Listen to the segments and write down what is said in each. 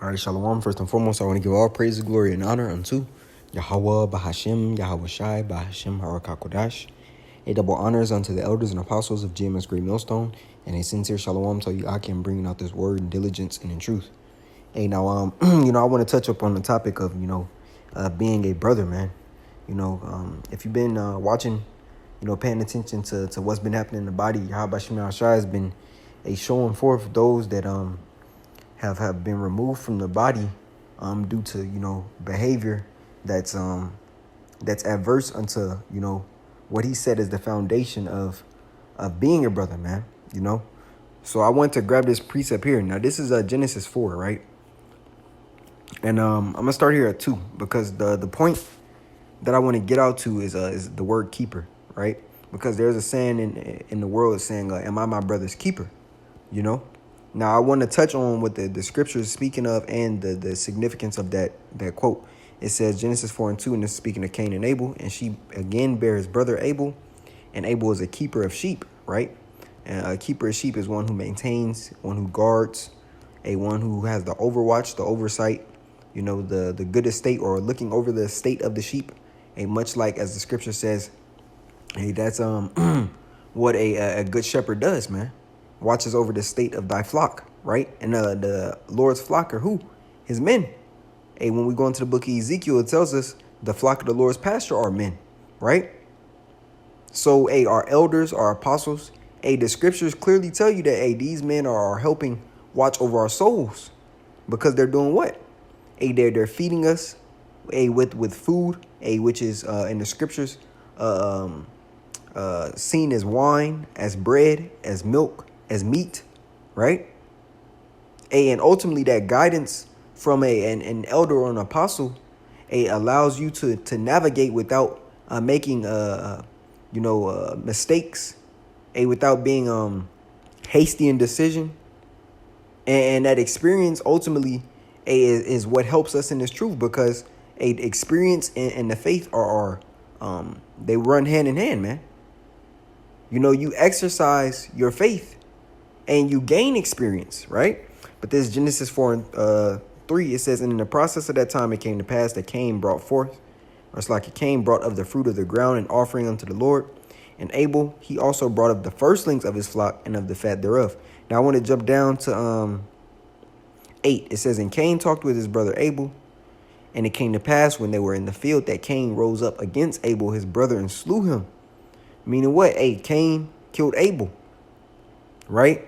All right, Shalom. First and foremost, I want to give all praise, glory, and honor unto Yahweh, Bahashim, Yahweh Shai, Bahashim, Harakakodash. A double honors unto the elders and apostles of GMS Great Millstone, and a sincere Shalom to you, Akim, bringing out this word in diligence and in truth. Hey, now, I want to touch up on the topic of, being a brother, man. If you've been watching, paying attention to what's been happening in the body, Yahweh Shai has been showing forth those that have been removed from the body due to behavior that's adverse unto what he said is the foundation of being a brother, man. So I want to grab this precept here. Now this is Genesis 4, right? And I'm gonna start here at 2 because the point that I want to get out to is the word keeper, right? Because there's a saying in the world saying, "Am I my brother's keeper?" Now, I want to touch on what the scripture is speaking of and the significance of that quote. It says Genesis 4:2, and this is speaking of Cain and Abel. And she again bare his brother Abel, and Abel is a keeper of sheep, right? And a keeper of sheep is one who maintains, one who guards, one who has the overwatch, the oversight, the good estate or looking over the estate of the sheep. Much like as the scripture says, that's what a good shepherd does, man. Watches over the state of thy flock, right? And the Lord's flock are who? His men. When we go into the book of Ezekiel, it tells us the flock of the Lord's pasture are men, right? So, our elders, our apostles, the scriptures clearly tell you that, these men are helping watch over our souls because they're doing what? They're feeding us, with food, which is in the scriptures seen as wine, as bread, as milk, as meat, right? And ultimately that guidance from an elder or an apostle allows you to navigate without making mistakes, without being hasty in decision. And that experience ultimately is what helps us in this truth, because experience and the faith are they run hand in hand, man. You exercise your faith and you gain experience, right? But this Genesis 4:3, it says, and in the process of that time it came to pass that Cain brought forth, or it's like Cain brought of the fruit of the ground an offering unto the Lord, and Abel, he also brought of the firstlings of his flock and of the fat thereof. Now I want to jump down to 8. It says, and Cain talked with his brother Abel, and it came to pass when they were in the field that Cain rose up against Abel his brother and slew him. Meaning what? Cain killed Abel, right?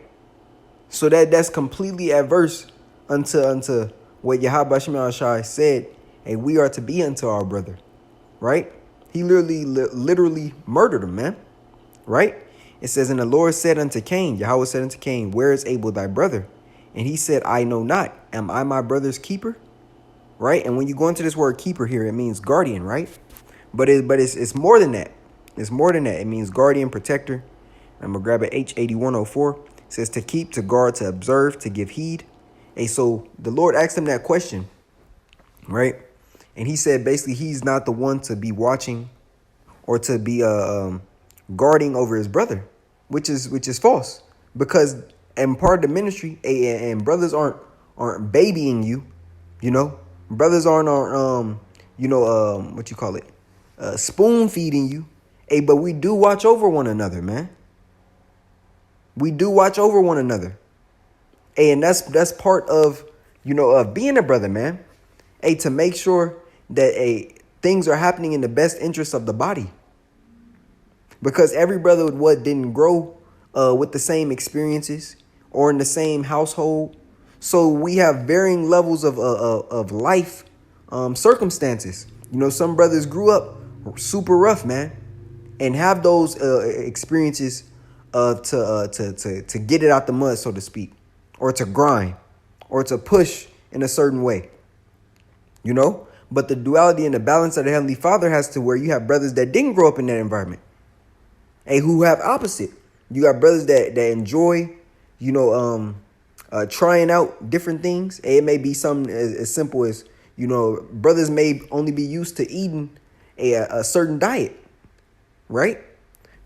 So that's completely adverse unto what Yahweh Shai said, we are to be unto our brother, right? He literally murdered him, man, right? It says, and the Lord said unto Cain, Yahweh said unto Cain, where is Abel thy brother? And he said, I know not. Am I my brother's keeper? Right? And when you go into this word keeper here, it means guardian, right? But it's more than that. It's more than that. It means guardian, protector. I'm going to grab it. H8104. It says to keep, to guard, to observe, to give heed. So the Lord asked him that question, right? And he said basically he's not the one to be watching or to be guarding over his brother, which is false. Because and part of the ministry, and brothers aren't babying you, Brothers aren't spoon feeding you. But we do watch over one another, man. We do watch over one another. And that's part of, of being a brother, man. To make sure that things are happening in the best interest of the body. Because every brother didn't grow with the same experiences or in the same household. So we have varying levels of life circumstances. Some brothers grew up super rough, man, and have those experiences to get it out the mud, so to speak, or to grind, or to push in a certain way, But the duality and the balance of the Heavenly Father has to where you have brothers that didn't grow up in that environment, who have opposite. You got brothers that enjoy, trying out different things. It may be something as simple as, brothers may only be used to eating a certain diet, right?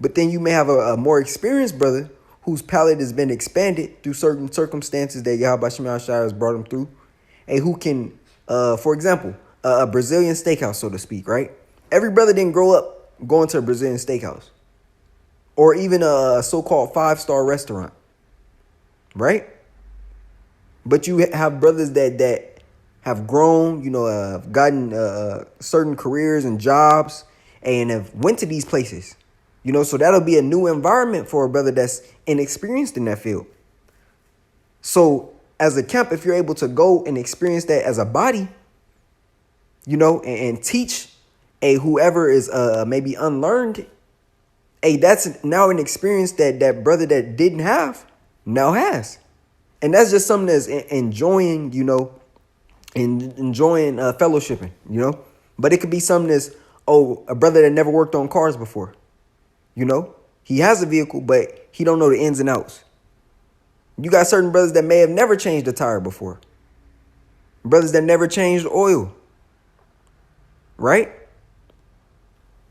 But then you may have a more experienced brother whose palate has been expanded through certain circumstances that Yahweh Shai has brought him through. who can, for example, a Brazilian steakhouse, so to speak, right? Every brother didn't grow up going to a Brazilian steakhouse or even a so-called 5-star restaurant, right? But you have brothers that have grown, have gotten certain careers and jobs and have went to these places, so that'll be a new environment for a brother that's inexperienced in that field. So as a camp, if you're able to go and experience that as a body, and teach whoever is maybe unlearned, that's now an experience that brother that didn't have now has. And that's just something that's enjoying, enjoying fellowshipping, But it could be something that's, a brother that never worked on cars before, He has a vehicle, but he don't know the ins and outs. You got certain brothers that may have never changed a tire before. Brothers that never changed oil, right?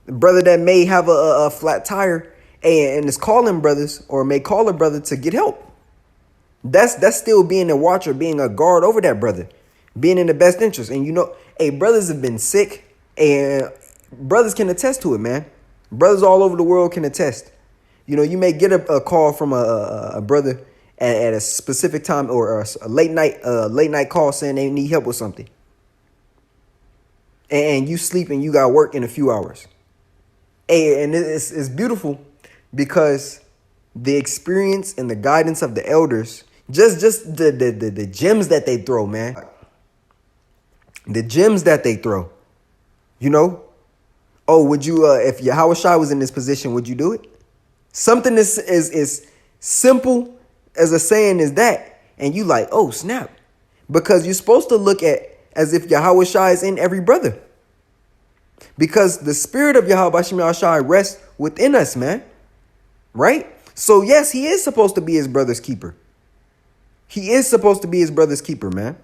The brother that may have a flat tire and is calling brothers or may call a brother to get help. That's still being a watcher, being a guard over that brother, being in the best interest. And brothers have been sick, and brothers can attest to it, man. Brothers all over the world can attest. You may get a call from a brother at a specific time or a late night call saying they need help with something. And you sleep and you got work in a few hours. And it's beautiful because the experience and the guidance of the elders, just the gems that they throw, man. The gems that they throw, Oh, would you, if Yahweh Shai was in this position, would you do it? Something is simple as a saying is that. And you like, oh, snap. Because you're supposed to look at as if Yahweh Shai is in every brother. Because the spirit of Yahweh Bashim Yahshai rests within us, man. Right? So, yes, he is supposed to be his brother's keeper. He is supposed to be his brother's keeper, man.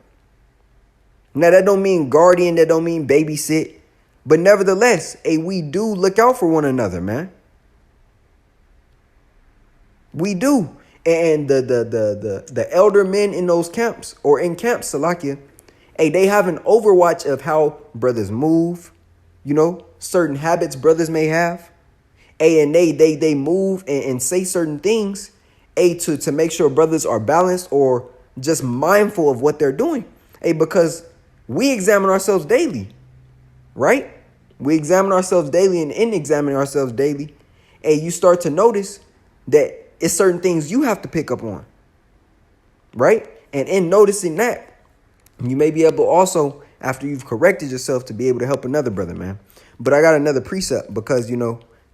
Now, that don't mean guardian. That don't mean babysit. But nevertheless, we do look out for one another, man. We do. And the elder men in those camps or in camps, Salakia, they have an overwatch of how brothers move, certain habits brothers may have. And they move and say certain things, to make sure brothers are balanced or just mindful of what they're doing. Because we examine ourselves daily, right? We examine ourselves daily, and in examining ourselves daily, you start to notice that it's certain things you have to pick up on, right? And in noticing that, you may be able also, after you've corrected yourself, to be able to help another brother, man. But I got another precept because,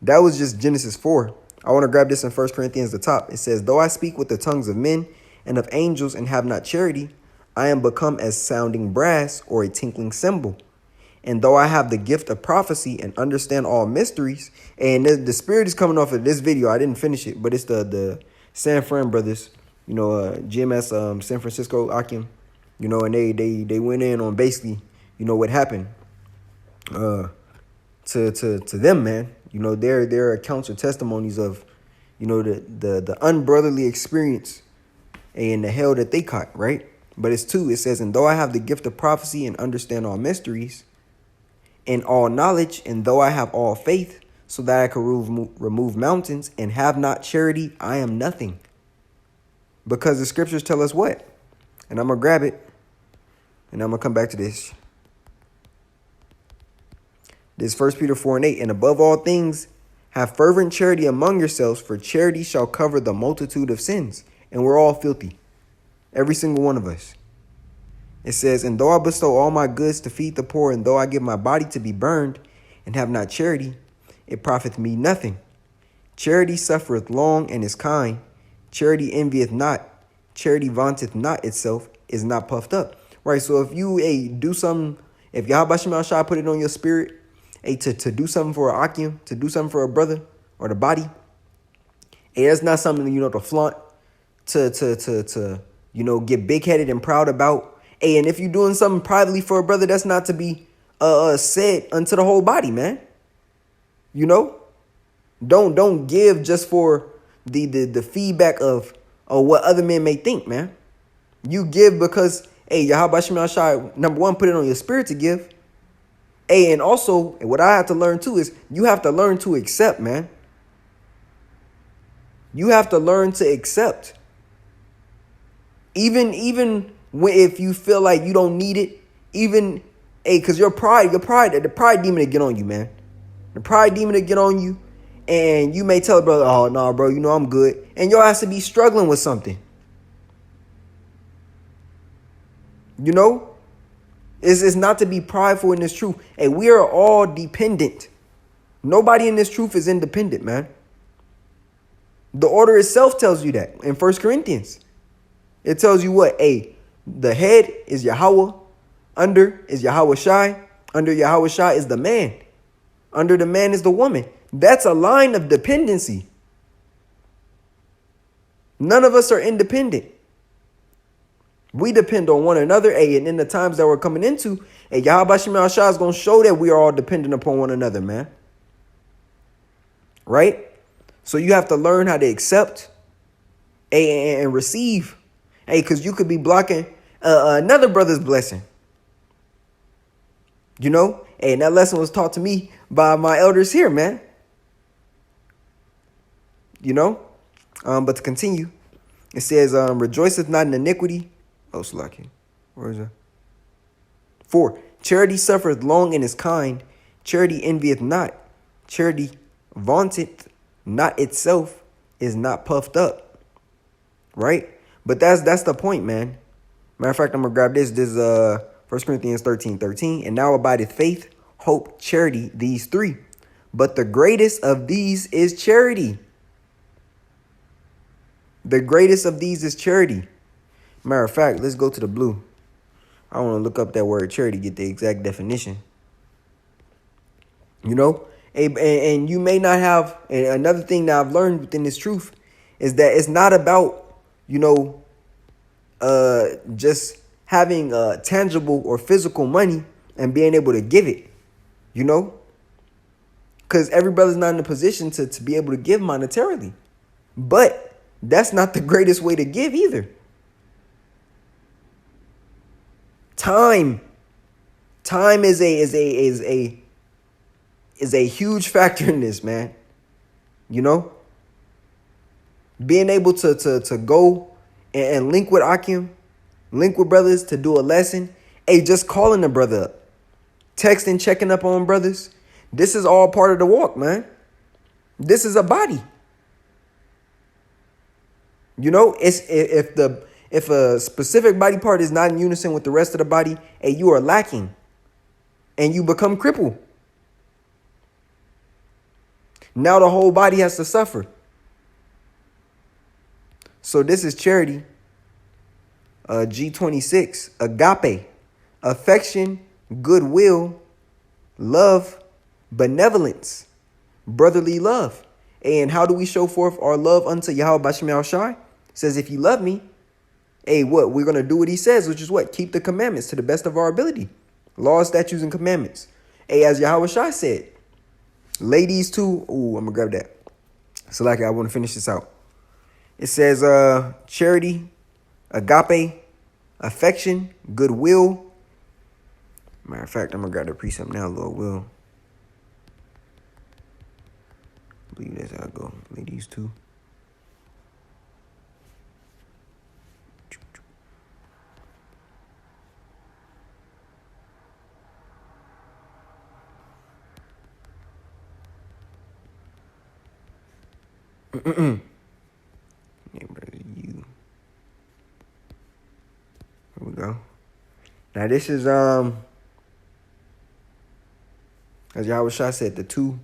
that was just Genesis 4. I want to grab this in 1 Corinthians, the top. It says, though I speak with the tongues of men and of angels and have not charity, I am become as sounding brass or a tinkling cymbal. And though I have the gift of prophecy and understand all mysteries, and the spirit is coming off of this video. I didn't finish it, but it's the San Fran brothers, GMS, San Francisco, Akim, and they went in on basically, what happened to them, man. Their accounts or testimonies of, the unbrotherly experience and the hell that they caught, right? But it's two. It says, and though I have the gift of prophecy and understand all mysteries and all knowledge, and though I have all faith so that I can remove mountains and have not charity, I am nothing. Because the scriptures tell us what? And I'm going to grab it and I'm going to come back to this. This 1 Peter 4:8, and above all things, have fervent charity among yourselves, for charity shall cover the multitude of sins. And we're all filthy. Every single one of us. It says, and though I bestow all my goods to feed the poor, and though I give my body to be burned, and have not charity, it profiteth me nothing. Charity suffereth long and is kind. Charity envieth not. Charity vaunteth not itself, is not puffed up. Right, so if you do something, if Yahweh Shem Shai put it on your spirit, to do something for an Akim, to do something for a brother or the body, that's not something, to flaunt, to get big-headed and proud about. And if you're doing something privately for a brother, that's not to be said unto the whole body, man. Don't give just for the feedback of what other men may think, man. You give because Hey, Yahweh Shem Shai, number one, put it on your spirit to give. Hey, and also, what I have to learn too is you have to learn to accept, man. You have to learn to accept. Even when, if you feel like you don't need it, even, hey, because the pride demon to get on you, man. The pride demon to get on you, and you may tell a brother, oh, no, bro, you know I'm good. And y'all has to be struggling with something. You know? It's not to be prideful in this truth. Hey, we are all dependent. Nobody in this truth is independent, man. The order itself tells you that in 1 Corinthians. It tells you what? Hey, the head is Yahweh. Under is Yahweh Shai. Under Yahweh Shai is the man. Under the man is the woman. That's a line of dependency. None of us are independent. We depend on one another. Hey, and in the times that we're coming into, hey, Yahweh Shem Shai is going to show that we are all dependent upon one another, man. Right? So you have to learn how to accept and receive. Hey, because you could be blocking another brother's blessing. You know? Hey, and that lesson was taught to me by my elders here, man. You know? But to continue, it says, rejoiceth not in iniquity. Oh, Slaki. Where is it? 4. Charity suffereth long and is kind. Charity envieth not. Charity vaunteth not itself, is not puffed up. Right? But that's the point, man. Matter of fact, I'm going to grab this. This is 1 Corinthians 13:13. And now abideth faith, hope, charity, these three. But the greatest of these is charity. The greatest of these is charity. Matter of fact, let's go to the blue. I want to look up that word charity, get the exact definition. You know? And you may not have, and another thing that I've learned within this truth is that it's not about, you know, just having tangible or physical money and being able to give it, you know? Because every brother's not in a position to be able to give monetarily. But that's not the greatest way to give either. Time is a huge factor in this, man. You know, being able to go and link with Akim, link with brothers to do a lesson. Hey, just calling the brother up, texting, checking up on brothers. This is all part of the walk, man. This is a body. You know, it's if a specific body part is not in unison with the rest of the body, hey, you are lacking and you become crippled. Now the whole body has to suffer. So this is charity. G26, agape, affection, goodwill, love, benevolence, brotherly love. And how do we show forth our love unto Yahweh Bashim Shai? It says, if you love me, hey, what? We're going to do what he says, which is what? Keep the commandments to the best of our ability. Laws, statutes, and commandments. Hey, as Yahweh Shai said, ladies too. Ooh, I'm going to grab that. So like, I want to finish this out. It says, charity, agape, affection, goodwill. Matter of fact, I'm going to grab the precept now, Lord will. I believe that's how I go. Ladies too. You. Here we go. Now this is as Yahweh Shai said, the two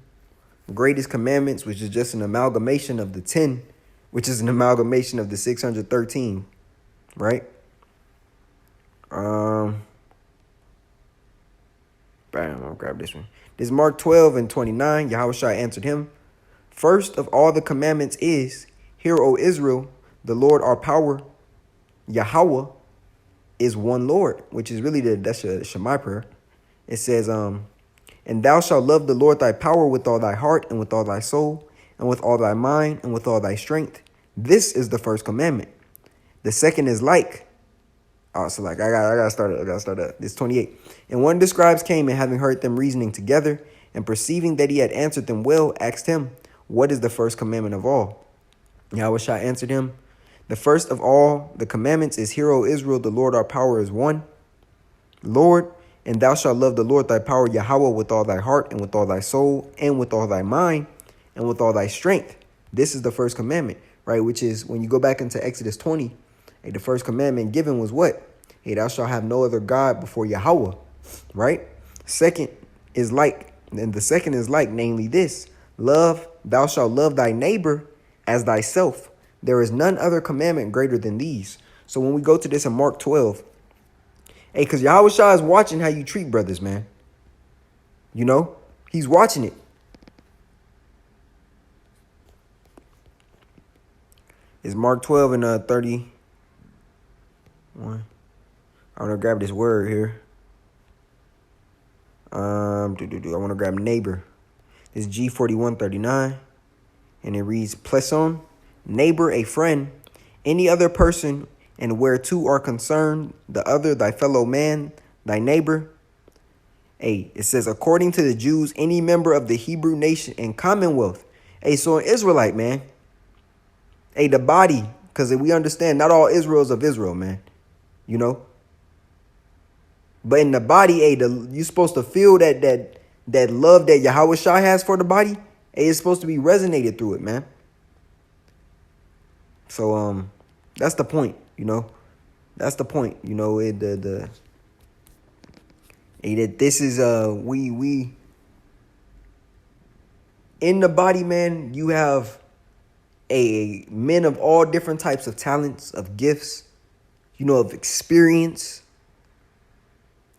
greatest commandments, which is just an amalgamation of the 10, which is an amalgamation of the 613, right? Bam, I'll grab this one. This is Mark 12:29. Yahweh Shai answered him, first of all the commandments is, hear, O Israel, the Lord our power, Yahweh, is one Lord, which is really that's a Shema prayer. It says, and thou shalt love the Lord thy power with all thy heart and with all thy soul and with all thy mind and with all thy strength. This is the first commandment. The second is like Oh, so like I gotta start it. I gotta start it. It's 28. And one of the scribes came and having heard them reasoning together, and perceiving that he had answered them well, asked him, "What is the first commandment of all?" Yahushua answered him, "The first of all the commandments is, Hear, O Israel, the Lord our power is one. Lord, and thou shalt love the Lord thy power, Yahweh, with all thy heart, and with all thy soul, and with all thy mind, and with all thy strength." This is the first commandment, right? Which is when you go back into Exodus 20, the first commandment given was what? Hey, thou shalt have no other God before Yahweh, right? Second is like, and the second is like, namely this: love, thou shalt love thy neighbor as thyself. There is none other commandment greater than these. So when we go to this in Mark 12, hey, because Yahushua is watching how you treat brothers, man. You know, he's watching it. It's Mark 12 and 31. I want to grab this word here. I want to grab neighbor. It's G4139. And it reads, Pleson, neighbor, a friend, any other person, and where two are concerned, the other, thy fellow man, thy neighbor. It says, according to the Jews, any member of the Hebrew nation and commonwealth. So an Israelite, man. The body, because we understand not all Israel is of Israel, man. You know? But in the body, you're supposed to feel that love that Yahushua has for the body. It's supposed to be resonated through it, man. So that's the point, you know. That's the point, you know. That this is we in the body, man. You have men of all different types of talents, of gifts, you know, of experience,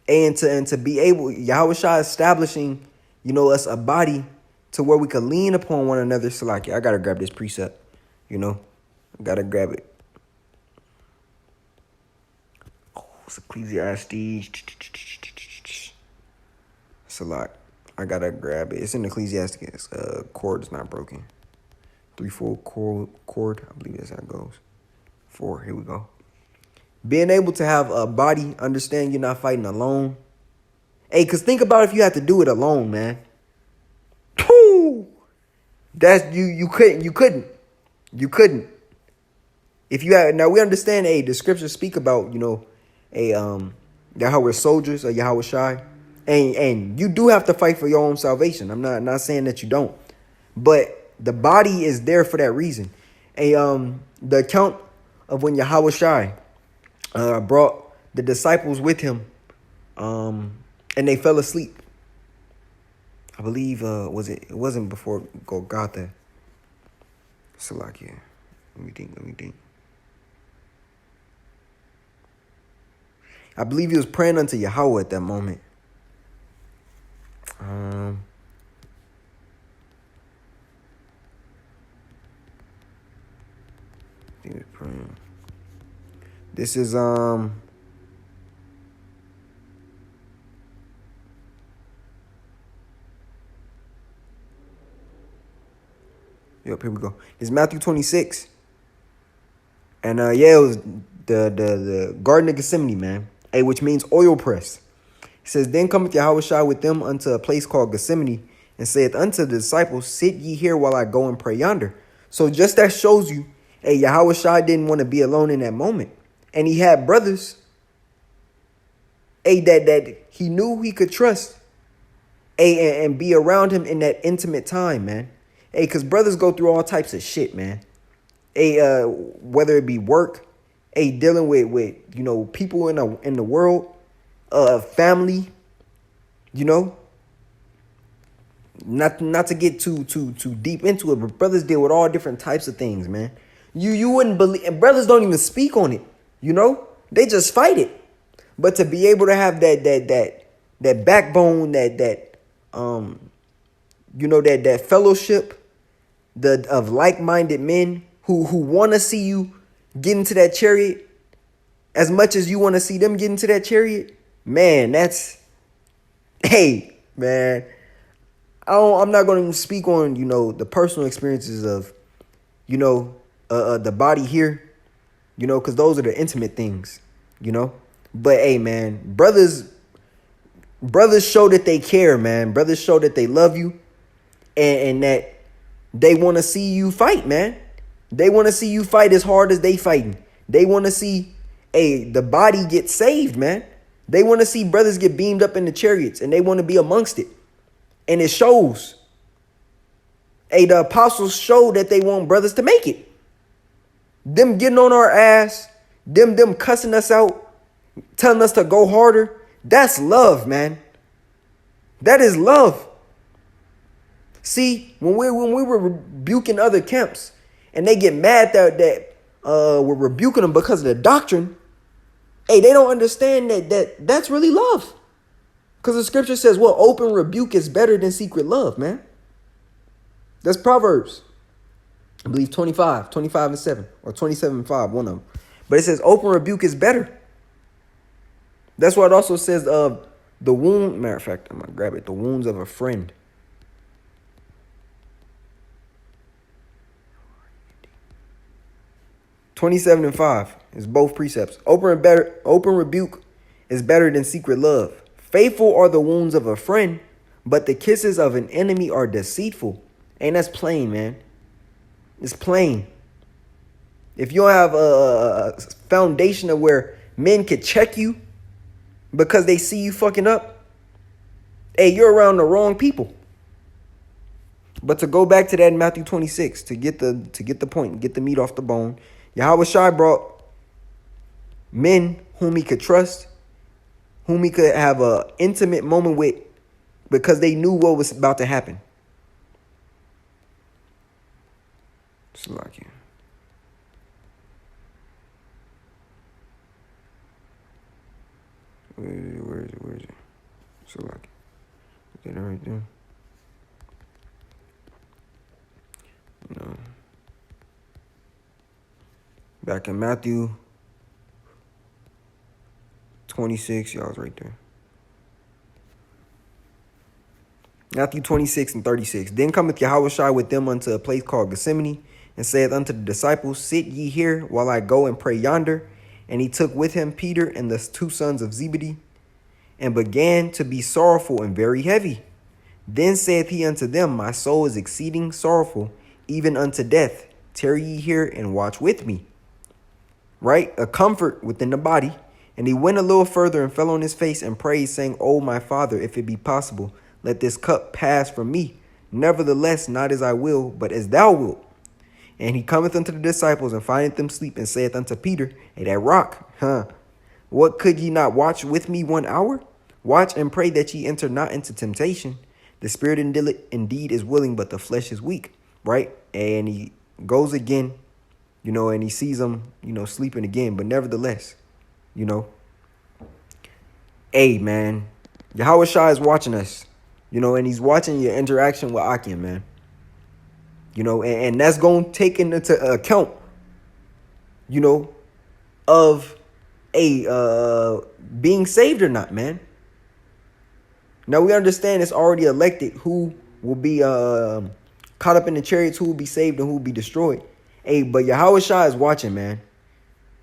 and to be able, Yahushua establishing, you know, us a body to where we could lean upon one another. So like, I gotta grab this precept, you know, I gotta grab it. Oh, it's Ecclesiastes. It's a lot. I gotta grab it. It's in Ecclesiastes. Chord is not broken. 3/4 chord. I believe that's how it goes. 4. Here we go. Being able to have a body, understand you're not fighting alone. Cause think about if you had to do it alone, man. That's you couldn't. If you had, now we understand, the scriptures speak about, you know, that how we're soldiers of Yahushua. And you do have to fight for your own salvation. I'm not saying that you don't. But the body is there for that reason. The account of when Yahushua brought the disciples with him, and they fell asleep. I believe, it wasn't before Golgotha. Salakia. Let me think. I believe he was praying unto Yahweh at that moment. He was praying. This is Yep, here we go. It's Matthew 26. And it was the Garden of Gethsemane, man. Which means oil press. It says, Then cometh Yahushua with them unto a place called Gethsemane, and saith unto the disciples, Sit ye here while I go and pray yonder. So just that shows you, Yahushua didn't want to be alone in that moment. And he had brothers, that he knew he could trust, and be around him in that intimate time, man. Because brothers go through all types of shit, man. Whether it be work, dealing with you know, people in the world, family, you know. Not to get too deep into it, but brothers deal with all different types of things, man. You wouldn't believe, and brothers don't even speak on it, you know. They just fight it. But to be able to have that backbone, you know, that fellowship, of like-minded men who want to see you get into that chariot as much as you want to see them get into that chariot, man, man, I'm not going to even speak on, you know, the personal experiences of, you know, the body here, you know, because those are the intimate things, you know. But hey, man, brothers show that they care, man. Brothers show that they love you, and that they want to see you fight, man. They want to see you fight as hard as they fighting. They want to see the body get saved, man. They want to see brothers get beamed up in the chariots, and they want to be amongst it. And it shows. The apostles show that they want brothers to make it. Them getting on our ass, them cussing us out, telling us to go harder. That's love, man. That is love. See, when we were rebuking other camps, and they get mad that we're rebuking them because of the doctrine, they don't understand that's really love. Because the scripture says, well, open rebuke is better than secret love, man. That's Proverbs. I believe 25 and 7, or 27 and 5, one of them. But it says open rebuke is better. That's why it also says the wound, matter of fact, I'm going to grab it, the wounds of a friend. (27 and 5) is both precepts. Open rebuke is better than secret love. Faithful are the wounds of a friend, but the kisses of an enemy are deceitful. And that's plain, man. It's plain. If you don't have a foundation of where men could check you because they see you fucking up, you're around the wrong people. But to go back to that in Matthew 26, to get the point, get the meat off the bone, Yahweh Shai brought men whom he could trust, whom he could have an intimate moment with, because they knew what was about to happen. Salakia. Where is it? Salakia. Is that right there? No. Back in Matthew 26, y'all was right there. Matthew 26 and 36. Then cometh Yahweh Shai with them unto a place called Gethsemane, and saith unto the disciples, sit ye here while I go and pray yonder. And he took with him Peter and the two sons of Zebedee, and began to be sorrowful and very heavy. Then saith he unto them, my soul is exceeding sorrowful, even unto death. Tarry ye here and watch with me. Right? A comfort within the body. And he went a little further and fell on his face and prayed, saying, O my Father, if it be possible, let this cup pass from me. Nevertheless, not as I will, but as thou wilt. And he cometh unto the disciples and findeth them sleep, and saith unto Peter, that rock, what could ye not watch with me 1 hour? Watch and pray that ye enter not into temptation. The spirit indeed is willing, but the flesh is weak. Right? And he goes again, and he sees them, sleeping again. But nevertheless, man, Yahweh Shai is watching us, and he's watching your interaction with Akim, man. And that's going to take into account, of being saved or not, man. Now we understand it's already elected who will be caught up in the chariots, who will be saved and who will be destroyed. But Yahweh Shai is watching, man.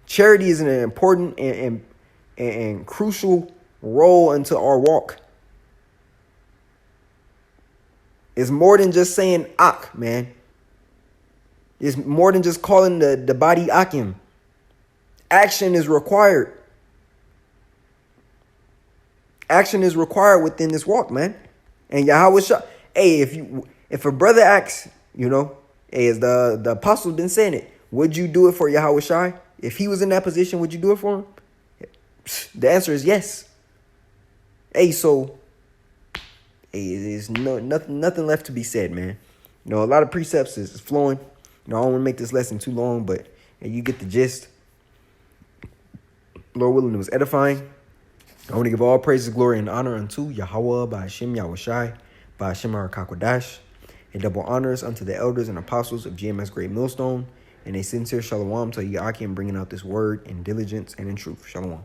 Charity is an important and crucial role into our walk. It's more than just saying Ak, man. It's more than just calling the body Akim. Action is required. Action is required within this walk, man. And Yahweh Shai, if a brother asks, as the apostle been saying it, would you do it for Yahweh Shai? If he was in that position, would you do it for him? The answer is yes. There's nothing left to be said, man. A lot of precepts is flowing. I don't want to make this lesson too long, but you get the gist. Lord willing, it was edifying. I want to give all praises, glory, and honor unto Yahweh, by Hashem Yahweh Shai, by Hashem HaRakakwadash, and double honors unto the elders and apostles of GMS Great Millstone, and a sincere shalom to Yakim, bringing out this word in diligence and in truth. Shalom.